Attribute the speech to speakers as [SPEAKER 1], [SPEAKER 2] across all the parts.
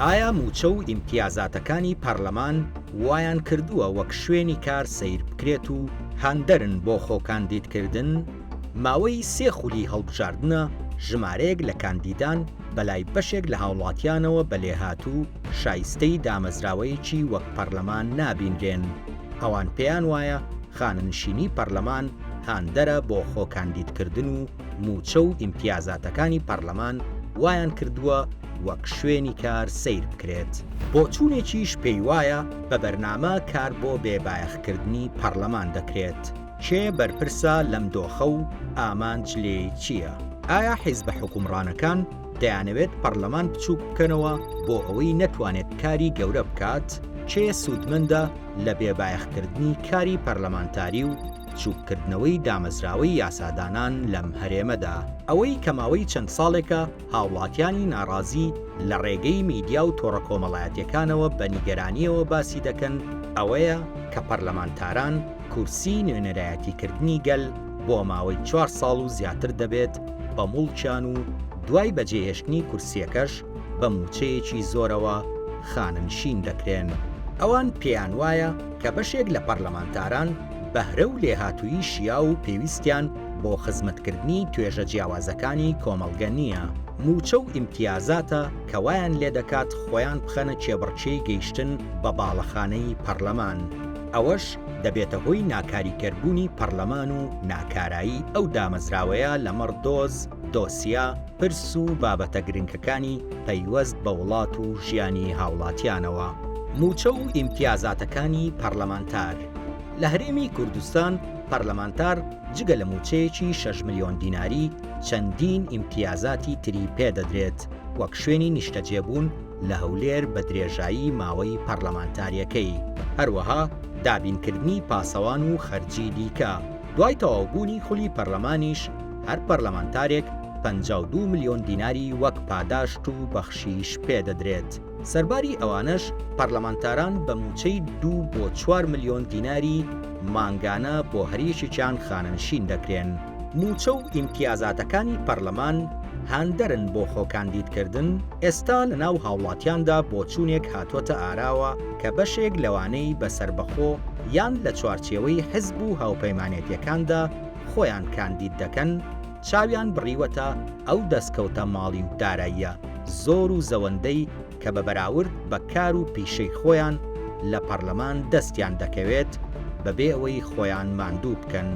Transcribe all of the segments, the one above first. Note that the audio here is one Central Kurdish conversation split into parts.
[SPEAKER 1] ئایا موچە و ئیمتیازاتەکانی پەرلەمان وایان کردووە وەک شوێنی کار سەیر بکرێت و هاندەرن بۆ خۆکاندیدکردن؟ ماوەی 3 خولی هەڵبژاردنە ژمارەیەک لە کاندیدان بەلای بەشێک لە هاوڵاتیانەوە بەلێهاتوو شایستەی دامەزراوەیەکی وەک پەرلەمان نابینرێن. ئەوان پێیان وایە خانەنشینی پەرلەمان هاندەرە بۆ خۆکاندیدکردن و موچە و ئیمتیازاتەکانی پەرلەمان وایان کردووە وەک شوێنی کار سەیر بکرێت. بۆ چوونێکیش پێی وایە بە بەرنامە کار بۆ بێبایەخکردنی پەرلەمان دەکرێت. کێ بەرپرسە لەم دۆخە و ئامانج لێ چییە؟ ئایا حیزبە حکومڕانەکان دەیانەوێت پەرلەمان بچووک بکەنەوە بۆ ئەوەی نەتوانێت کاری گەورە بکات؟ کێ سوودمەندە لە بێبایەخکردنی کاری پەرلەمانتاری و بچووککردنەوەی دامەزراوەی یاسادانان لەم هەرێمەدا؟ ئەوەی کەماوەی چەند ساڵێکە هاوڵاتیانی ناڕازی لە ڕێگەی میدیا و تۆڕە کۆمەڵایەتیەکانەوە بە نیگەرانیەوە باسی دەکەن ئەوەیە کە پەرلەمانتاران کورسی نوێنەرایەتیکردنی گەل بۆ ماوەی 4 ساڵ و زیاتر دەبێت بە موڵکیان و دوای بەجێهێشتنی کورسیەکەش بە موچەیەکی زۆرەوە خانەنشین دەکرێن. ئەوان پێیان وایە کە بەشێک لە پەرلەمانتاران بەهرە و لێهاتووی شیا و پێویستیان بۆ خزمەتکردنی توێژە جیاوازەکانی کۆمەڵگە نییە. موچە و ئیمتیازاتە کە وایان لێ دەکات خۆیان بخەنە چێبڕچێی گەیشتن بە باڵەخانەی پەرلەمان. ئەوەش دەبێتە هۆی ناکاریکەربوونی پەرلەمان و ناکارایی ئەو دامەزراوەیە لەمەڕ دۆز، دۆسیا، پرس و بابەتە گرنگەکانی پەیوەست بە وڵات و ژیانی هاوڵاتیانەوە. موچە و ئیمتیازاتەکانی پەرلەمانتار لە هەرێمی کوردستان پەرلەمانتار جگە لە موچەیەکی 6 ملیۆن دیناری چەندین ئیمتیازاتی تری پێدەدرێت وەک شوێنی نیشتەجێبوون لە هەولێر بە درێژایی ماوەی پەرلەمانتاریەکەی، هەروەها دابینکردنی پاسەوان و خەرجی دیکە. دوای تەواوبوونی خولی پەرلەمانیش هەر پەرلەمانتارێک 52 ملیۆن دیناری وەک پاداشت و بەخشیش پێدەدرێت. سەرباری ئەوانش پەرلەمانتاران بە موچەی 2 بۆ 4 ملیۆن دیناری مانگانە بۆ هەریەکێکیان خانەنشین دەکرێن. موچە و ئیمتیازاتەکانی پەرلەمان هاندەرن بۆ خۆکاندیدکردن ئێستا لە ناو هاوڵاتیاندا بۆ چوونێک هاتووەتە ئاراوە کە بەشێک لەوانەی بەسەربەخۆ یان لە چوارچێوەی حیزب و هاوپەیمانێتیەکاندا خۆیان کاندید دەکەن چاویان بڕیوەتە ئەو دەستکەوتە ماڵی و داراییە زۆر و زەوەندەی کە بە بەراورد بە کار و پیشەی خۆیان لە پەرلەمان دەستیان دەکەوێت بەبێ ئەوەی خۆیان ماندوو بکەن.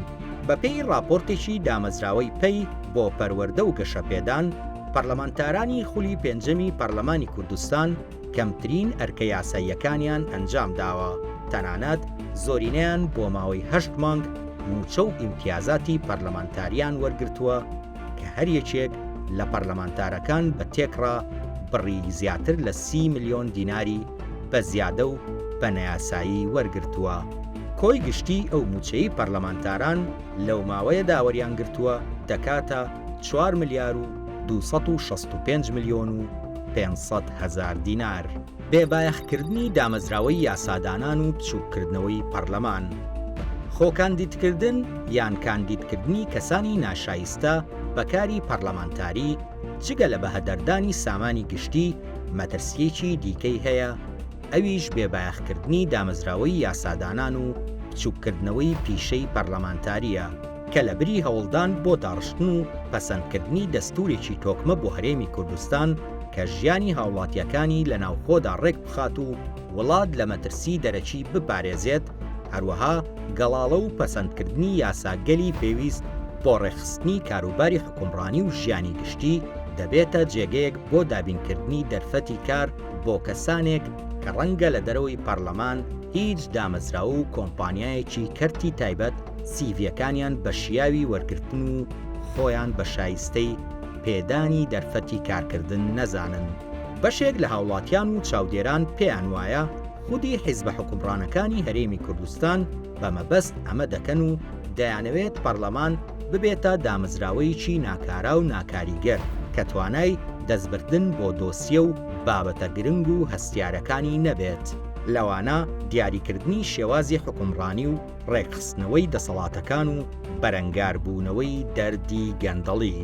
[SPEAKER 1] بەپێی راپۆرتێکی دامەزراوەی پەی بۆ پەروەردە و گەشەپێدان، پەرلەمانتارانی خولی پێنجەمی پەرلەمانی کوردستان کەمترین ئەرکە یاساییەکانیان ئەنجام داوە، تەنانەت زۆرینەیان بۆ ماوەی 8 مانگ موچە و ئیمتیازاتی پەرلەمانتاریان وەرگرتووە کە هەریەکێک لە پەرلەمانتارەکان بە تێکڕا بڕی زیاتر لە 30 ملیۆن دیناری بە زیادە و بە نەیاسایی وەرگرتووە. کۆی گشتی ئەو موچەی پەرلەمانتاران لەو ماوەیەدا وەریان گرتووە دەکاتە 4 ملیار و 265 ملیۆن و 500 هەزار دینار. بێبایەخکردنی دامەزراوەی یاسادانان و بچووککردنەوەی پەرلەمان. خۆکاندیدکردن یان کاندیدکردنی کەسانی ناشایستە بەکاری پەرلەمانتاری جگە لە بەهەدەردانی سامانی گشتی مەترسیەکی دیکەی هەیە، ئەویش بێبایەخکردنی دامەزراوەی یاسادانان و بچووککردنەوەی پیشەی پەرلەمانتاریە کە لە بری هەوڵدان بۆ داڕشتن و پەسەندکردنی دەستوورێکی تۆکمە بۆ هەرێمی کوردستان کە ژیانی هاوڵاتیەکانی لە ناوخۆدا ڕێک بخات و وڵات لە مەترسی دەرەکی بپارێزێت، هەروەها گەڵاڵە و پەسەندکردنی یاساگەلی پێویست بۆ ڕێخستنی کاروباری حکومڕانی و ژیانی گشتی دەبێتە جێگەیەک بۆ دابینکردنی دەرفەتی کار بۆ کەسانێک کە ڕەنگە لە دەرەوەی پەرلەمان هیچ دامەزراوە و کۆمپانیایەکی کەرتی تایبەت سیڤیەکانیان بە شیاوی وەرگرتن و خۆیان بە شایستەی پێدانی دەرفەتی کارکردن نەزانن. بەشێک لە هاوڵاتیان و چاودێران پێیان وایە خودی حیزبە حکومڕانەکانی هەرێمی کوردستان بە مەبەست ئەمە دەکەن و دەیانەوێت پەرلەمان ببێتە دامەزراوەیەکی ناکارا و ناکاریگەر کە توانای دەستبردن بۆ دۆسیە و بابەتە گرنگ و هەستیارەکانی نەبێت. لەوانە دیاریکردنی شێوازی حکومڕانی و ڕێکخستنەوەی دەسەڵاتەکان و بەرەنگاربوونەوەی دەردی گەندەڵی.